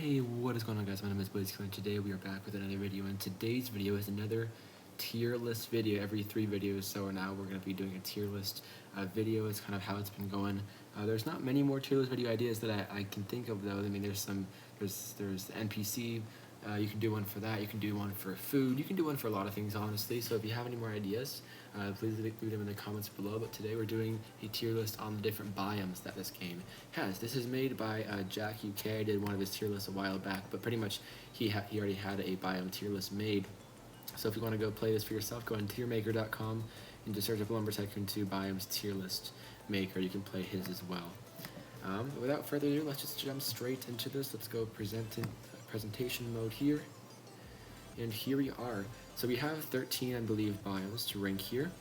Hey, what is going on, guys? My name is Blazekiller, and today we are back with another video, and today's video is another tier list video. Every 3 videos, so now we're going to be doing a tier list video. It's kind of how it's been going. There's not many more tier list video ideas that I can think of, though. I mean, there's the NPC. You can do one for that. You can do one for food. You can do one for a lot of things, honestly. So if you have any more ideas, please leave them in the comments below. But today we're doing a tier list on the different biomes that this game has. This is made by Jack UK. I did one of his tier lists a while back, but pretty much he already had a biome tier list made. So if you want to go play this for yourself, go on tiermaker.com and just search up Lumber Tycoon 2 biomes tier list maker. You can play his as well. Without further ado, let's just jump straight into this. Let's go presentation mode here, and here we are. So we have 13, I believe, biomes to rank here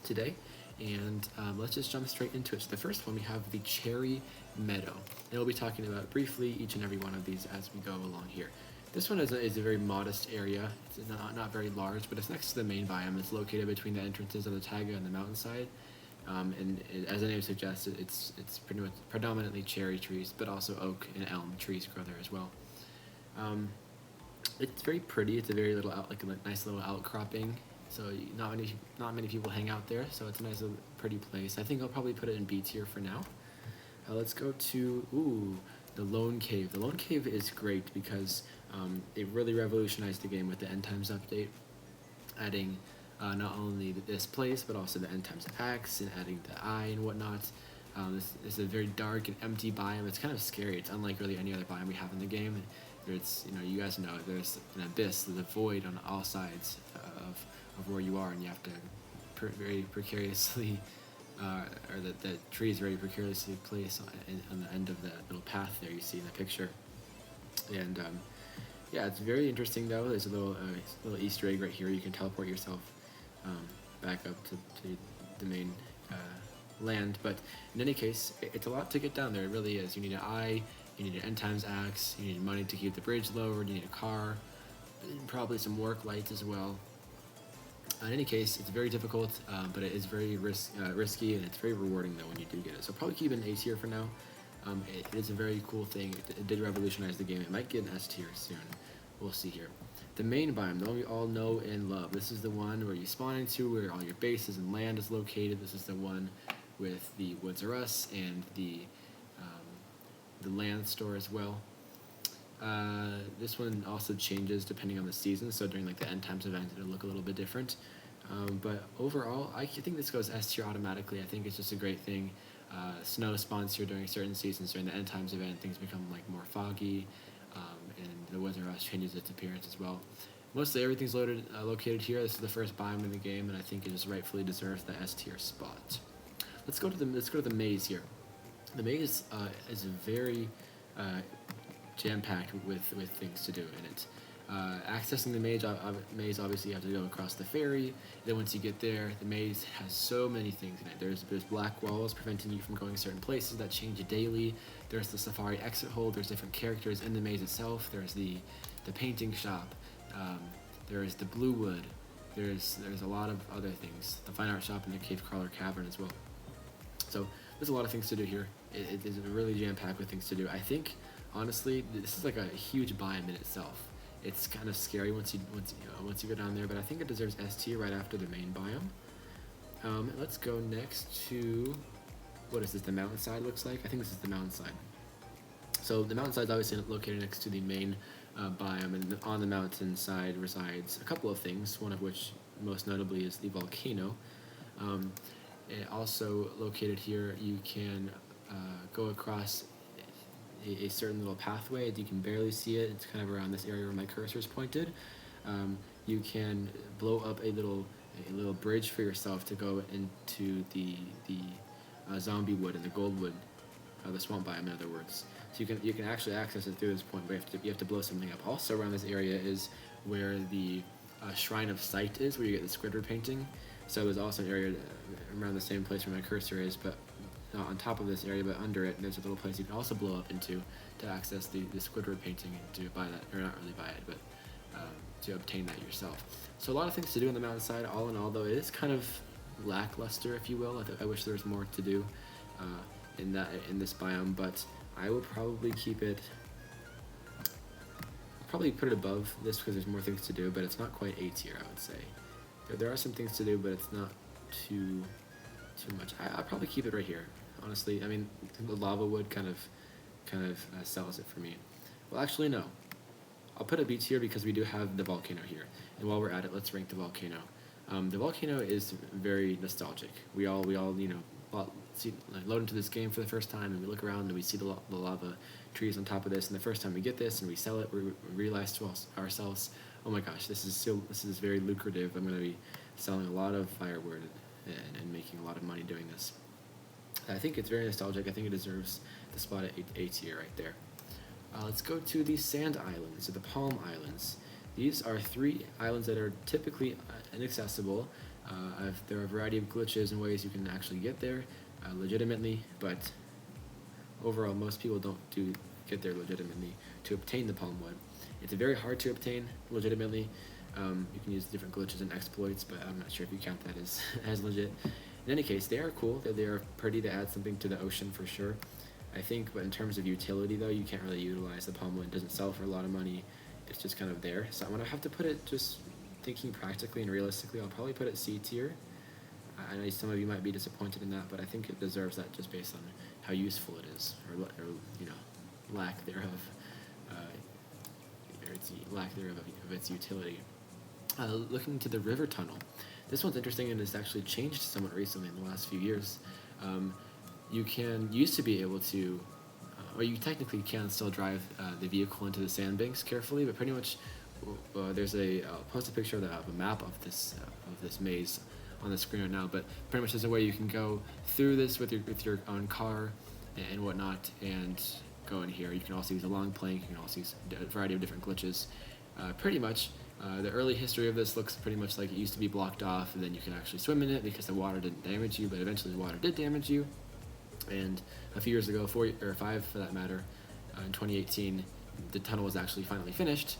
today, and let's just jump straight into it. So the first one, we have the Cherry Meadow, and we'll be talking about briefly each and every one of these as we go along here. This one is a very modest area. It's not very large, but it's next to the main biome. It's located between the entrances of the taiga and the mountainside. As the name suggests, it's pretty much predominantly cherry trees, but also oak and elm trees grow there as well. It's very pretty. It's a very nice little outcropping. So not many people hang out there. So it's a nice little pretty place. I think I'll probably put it in B tier for now. Let's go to the Lone Cave. The Lone Cave is great because it really revolutionized the game with the End Times update, adding not only this place but also the End Times axe and adding the eye and whatnot. This is a very dark and empty biome. It's kind of scary. It's unlike really any other biome we have in the game. It's, you guys know, there's an abyss, there's a void on all sides of where you are, and you have to very precariously, or the tree is very precariously placed on the end of the little path there you see in the picture. And yeah, it's very interesting though. There's a little Easter egg right here. You can teleport yourself back up to the main land, but in any case, it's a lot to get down there. It really is. You need an eye, you need an End Times axe, you need money to keep the bridge lowered, you need a car, and probably some work lights as well. In any case, it's very difficult, but it is very risky, and it's very rewarding though when you do get it. So probably keep it in A tier for now. It is a very cool thing. It did revolutionize the game. It might get an S tier soon. We'll see here. The main biome, the one we all know and love. This is the one where you spawn into, where all your bases and land is located. This is the one with the Woods R Us and the land store as well. This one also changes depending on the season, so during like the End Times event it'll look a little bit different. But overall, I think this goes S tier automatically. I think it's just a great thing. Snow spawns here during certain seasons. During the End Times event, things become like more foggy, and the Woods R Us changes its appearance as well. Mostly everything's located here. This is the first biome in the game, and I think it just rightfully deserves the S tier spot. Let's go to the maze here. The maze is very jam-packed with things to do in it. Accessing the maze, obviously you have to go across the ferry. Then once you get there, the maze has so many things in it. There's black walls preventing you from going certain places that change daily. There's the safari exit hole. There's different characters in the maze itself. There's the painting shop. There's the blue wood. There's a lot of other things. The fine art shop and the cave crawler cavern as well. So there's a lot of things to do here. It is really jam-packed with things to do. I think, honestly, this is like a huge biome in itself. It's kind of scary once you go down there, but I think it deserves S tier right after the main biome. Let's go next to, what is this? The mountainside looks like. I think this is the mountainside. So the mountainside is obviously located next to the main biome, and on the mountainside resides a couple of things. One of which, most notably, is the volcano. Also located here, you can go across a certain little pathway. You can barely see it. It's kind of around this area where my cursor is pointed. You can blow up a little bridge for yourself to go into the zombie wood and the gold wood, the swamp biome, in other words. So you can actually access it through this point, but you have to blow something up. Also around this area is where the Shrine of Sight is, where you get the Squidward painting. So there's also an area around the same place where my cursor is, but not on top of this area, but under it, there's a little place you can also blow up into to access the Squidward painting and to buy that, or not really buy it, but to obtain that yourself. So a lot of things to do on the mountainside. All in all, though, it is kind of lackluster, if you will. I wish there was more to do in this biome, but I will probably keep it probably put it above this because there's more things to do, but it's not quite A tier, I would say. There are some things to do, but it's not too much. I'll probably keep it right here, honestly. I mean, the lava wood kind of sells it for me. Well, actually, no. I'll put a B tier because we do have the volcano here. And while we're at it, let's rank the volcano. The volcano is very nostalgic. We all load into this game for the first time, and we look around and we see the lava trees on top of this. And the first time we get this and we sell it, we realize to ourselves, oh my gosh, this is very lucrative. I'm going to be selling a lot of firewood and making a lot of money doing this. I think it's very nostalgic. I think it deserves the spot at A tier right there. Let's go to the Sand Islands, or the Palm Islands. These are 3 islands that are typically inaccessible. There are a variety of glitches and ways you can actually get there legitimately, but overall most people don't get there legitimately to obtain the palm wood. It's very hard to obtain legitimately. You can use different glitches and exploits, but I'm not sure if you count that as legit. In any case, they are cool. They are pretty. They add something to the ocean for sure. I think, but in terms of utility though, you can't really utilize the palm wood. It doesn't sell for a lot of money. It's just kind of there. So I'm gonna have to put it, just thinking practically and realistically, I'll probably put it C tier. I know some of you might be disappointed in that, but I think it deserves that just based on how useful it is, or lack thereof, of its utility. Looking to the river tunnel, this one's interesting and has actually changed somewhat recently in the last few years. You used to be able to, or you technically can still drive the vehicle into the sandbanks carefully, but pretty much there's I'll post a picture of a map of this maze on the screen right now, but pretty much there's a way you can go through this with your own car and whatnot, and go in here. You can also use a long plank. You can also use a variety of different glitches. Pretty much, the early history of this looks pretty much like it used to be blocked off, and then you can actually swim in it because the water didn't damage you, but eventually the water did damage you. And a few years ago, 4 or 5 for that matter, in 2018, the tunnel was actually finally finished,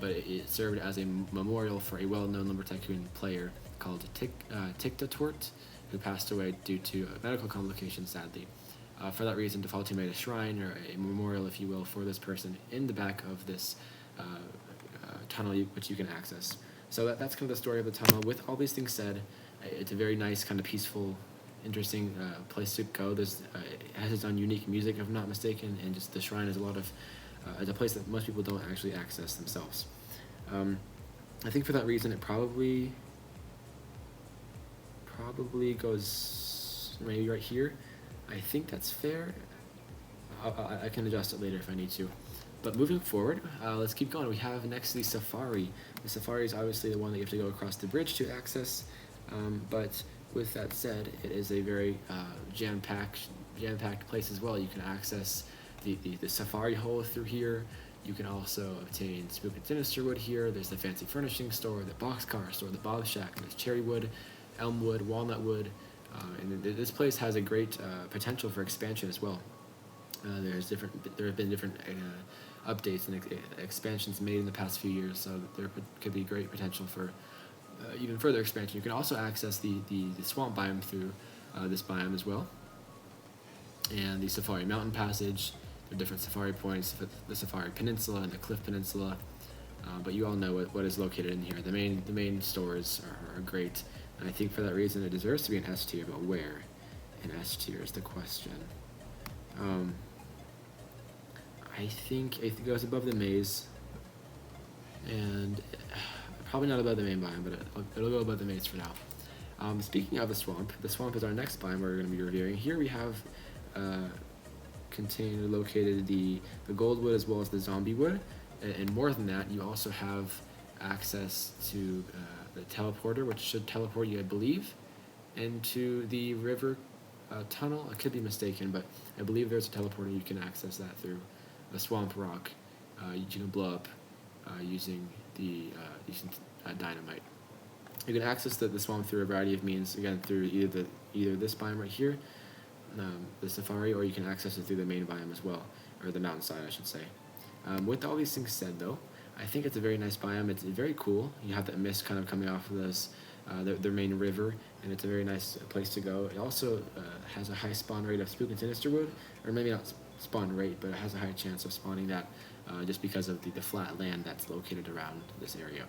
but it served as a memorial for a well-known Lumber Tycoon player called Tiktatort, who passed away due to medical complications, sadly. For that reason, Defaulty made a shrine, or a memorial, if you will, for this person in the back of this tunnel, which you can access. So that's kind of the story of the tunnel. With all these things said, it's a very nice, kind of peaceful, interesting place to go. It has its own unique music, if I'm not mistaken, and just the shrine is a place that most people don't actually access themselves. I think for that reason, it probably goes maybe right here. I think that's fair. I can adjust it later if I need to. But moving forward, let's keep going. We have next the Safari. The Safari is obviously the one that you have to go across the bridge to access, but with that said, it is a very jam-packed place as well. You can access the Safari hole through here. You can also obtain Spook and Sinister wood here. There's the fancy furnishing store, the boxcar store, the Bob Shack. There's cherry wood, elm wood, walnut wood, and this place has a great potential for expansion as well. There have been different updates and expansions made in the past few years, so there could be great potential for even further expansion. You can also access the swamp biome through this biome as well, and the Safari Mountain Passage. There are different safari points, the Safari Peninsula and the Cliff Peninsula, but you all know what is located in here. The main stores are great, and I think for that reason it deserves to be an S tier, but where in S tier is the question. I think it goes above the maze, and probably not above the main biome, but it'll go above the maze for now. Speaking of the swamp is our next biome we're going to be reviewing. Here we have located the goldwood as well as the zombie wood, and more than that, you also have access to the teleporter, which should teleport you, I believe, into the river tunnel. I could be mistaken, but I believe there's a teleporter. You can access that through a swamp rock. You can blow up using dynamite. You can access the swamp through a variety of means. Again, through either this biome right here, the Safari, or you can access it through the main biome as well, or the mountainside, I should say. With all these things said, though, I think it's a very nice biome. It's very cool. You have that mist kind of coming off of this their main river, and it's a very nice place to go. It also has a high spawn rate of Spook and Sinister wood, or maybe not spawn rate, but it has a high chance of spawning that just because of the flat land that's located around this area.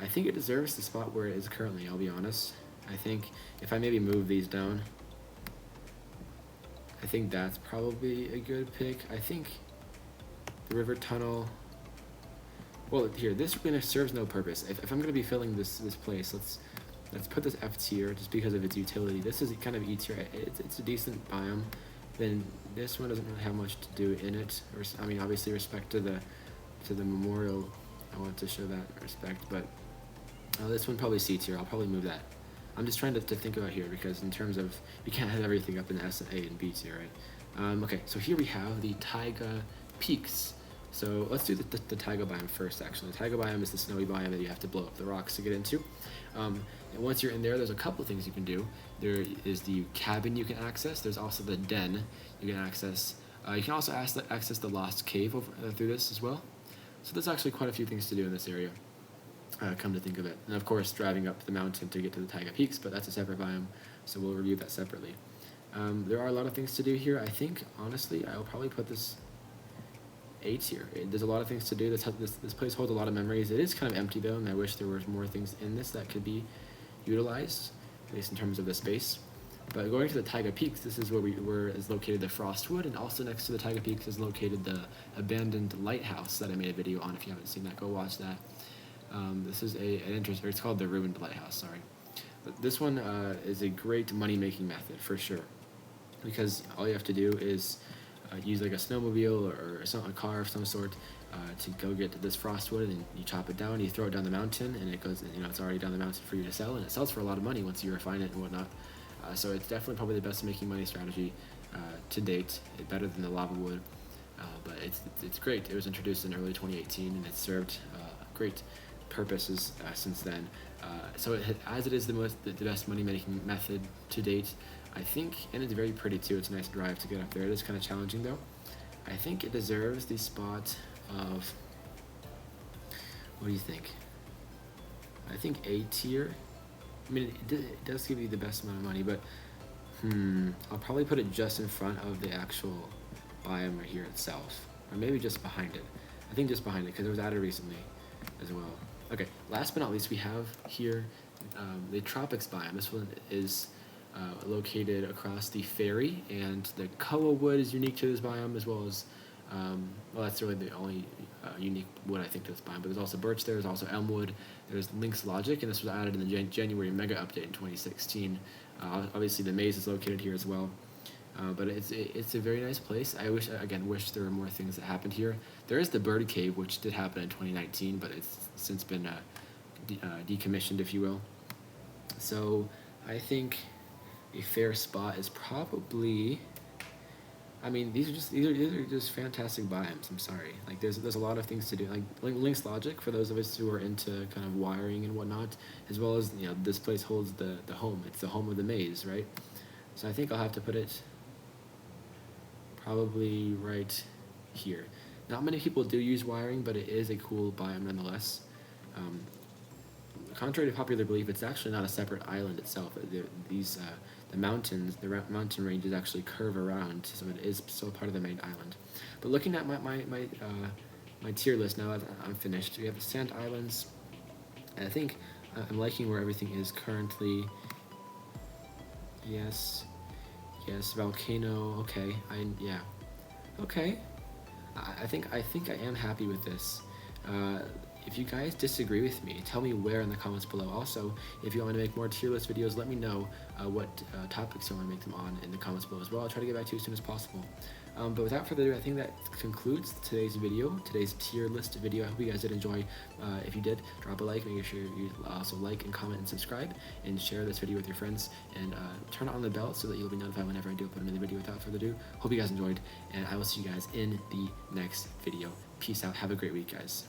I think it deserves the spot where it is currently, I'll be honest. I think if I maybe move these down, I think that's probably a good pick. I think the river tunnel, well, here, this really serves no purpose. If I'm going to be filling this place, let's put this F tier just because of its utility. This is kind of E tier. It's a decent biome. Then this one doesn't really have much to do in it. I mean, obviously respect to the memorial. I want to show that respect, but this one probably C tier. I'll probably move that. I'm just trying to think about here because in terms of, you can't have everything up in S, A, and B tier, right? Okay, so here we have the taiga peaks. So let's do the taiga biome first, actually. The taiga biome is the snowy biome that you have to blow up the rocks to get into. And once you're in there, there's a couple things you can do. There is the cabin you can access. There's also the den you can access. You can also access the lost cave through this as well. So there's actually quite a few things to do in this area, come to think of it. And of course, driving up the mountain to get to the taiga peaks, but that's a separate biome, so we'll review that separately. There are a lot of things to do here. I think, honestly, I'll probably put this A tier. There's a lot of things to do. This place holds a lot of memories. It is kind of empty though, and I wish there was more things in this that could be utilized, at least in terms of the space. But going to the taiga peaks, this is where is located the Frostwood, and also next to the taiga peaks is located the abandoned lighthouse that I made a video on. If you haven't seen that, go watch that. This is it's called the ruined lighthouse. Sorry, but this one is a great money-making method for sure, because all you have to do is use like a snowmobile or a car of some sort to go get to this Frostwood, and you chop it down, you throw it down the mountain, and it goes, it's already down the mountain for you to sell, and it sells for a lot of money once you refine it and whatnot. So it's definitely probably the best making money strategy to date. It's better than the lava wood, but it's great. It was introduced in early 2018, and it's served great purposes since then. So as it is the best money making method to date, I think, and it's very pretty too. It's a nice drive to get up there. It is kind of challenging though. I think it deserves the spot of, what do you think? I think A tier. I mean, it does give you the best amount of money, but I'll probably put it just in front of the actual biome right here itself, or maybe just behind it. I think just behind it because it was added recently as well. Okay, last but not least, we have here the tropics biome. This one is located across the ferry, and the koa wood is unique to this biome, as well as well, that's really the only unique wood I think to this biome, but there's also birch there, there's also elm wood, there's lynx logic, and this was added in the January mega update in 2016. Obviously the maze is located here as well, but it's a very nice place. I wish there were more things that happened here. There is the bird cave, which did happen in 2019, but it's since been decommissioned, if you will. So I think a fair spot is probably, I mean, these are just fantastic biomes. I'm sorry, like there's a lot of things to do, like Lynx logic for those of us who are into kind of wiring and whatnot, as well as this place holds the home. It's the home of the maze, right? So I think I'll have to put it probably right here. Not many people do use wiring, but it is a cool biome nonetheless. Contrary to popular belief, it's actually not a separate island itself. The mountain ranges actually curve around, so it is still part of the main island. But looking at my tier list now, as I'm finished, we have the sand islands, and I think I'm liking where everything is currently. Yes, volcano. Okay, okay. I think I am happy with this. If you guys disagree with me, tell me where in the comments below. Also, if you want me to make more tier list videos, let me know what topics you want to make them on in the comments below as well. I'll try to get back to you as soon as possible. But without further ado, I think that concludes today's tier list video. I hope you guys did enjoy. If you did, drop a like. Make sure you also like and comment and subscribe, and share this video with your friends, and turn on the bell so that you'll be notified whenever I do upload another video. Without further ado, hope you guys enjoyed, and I will see you guys in the next video. Peace out. Have a great week, guys.